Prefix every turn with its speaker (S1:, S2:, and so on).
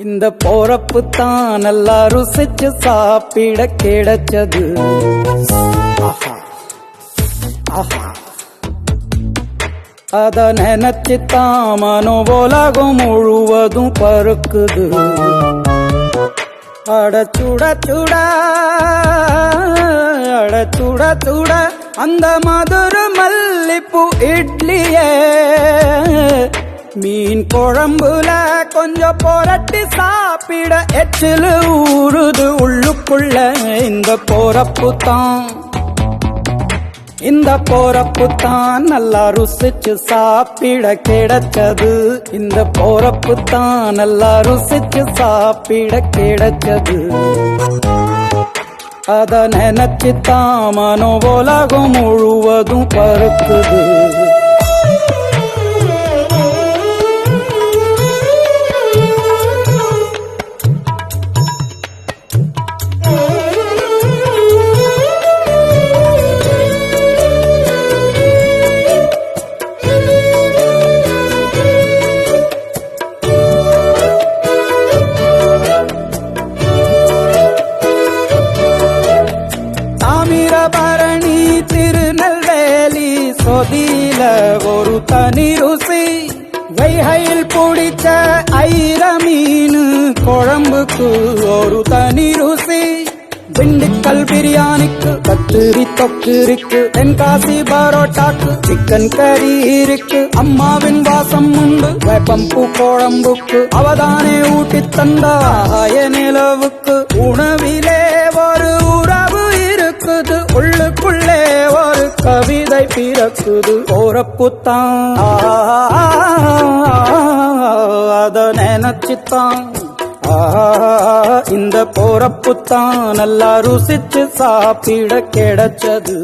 S1: இந்த போறப்பு தான் நல்லா ருசிச்சு சாப்பிட கிடைச்சது. ஆஹா ஆஹா, அத நினைச்சுத்தான் மனோ உலகம் முழுவதும் பருக்குது. அட சுட சுட அட சுட சுட அந்த மதுர மல்லிப்பூ இட்லியே மீன் குழம்புல கொஞ்சம் புரட்டி சாப்பிட எச்சிலு ஊறுது உள்ளுக்குள்ள. இந்த போறப்பு தான் நல்லா ருசிச்சு சாப்பிட கிடைச்சது. இந்த போறப்பு தான் நல்லா ருசிச்சு சாப்பிட கிடைச்சது. அத நினைச்சுத்தான் மனோ உலகம் முழுவதும் பருக்குது. தாமிரபரணி திருநெல்வேலி சொதியில ஒரு தனி ருசி. வைகையில் பிடிச்ச ஐர மீன் குழம்புக்கு ஒரு தனி ருசி. திண்டுக்கல் பிரியாணிக்கு கத்திரி தொக்கு இருக்கு. தென்காசி பரோட்டாக்கு சிக்கன் கறி இருக்கு. அம்மாவின் வாசம் உண்டு வேப்பம்பூ குழம்புக்கு. அவதானே ஊட்டி தந்தாய நிலவுக்கு. உணவிலே ஒரு உறவு இருக்குது. உள்ளுக்குள்ளே ஒரு கவிதை பிறக்குது. போறப்புத்தான் அத நினைச்சுத்தான் இந்த போறப்புத்தான் நல்லா ருசிச்சு சாப்பிட கிடைச்சது.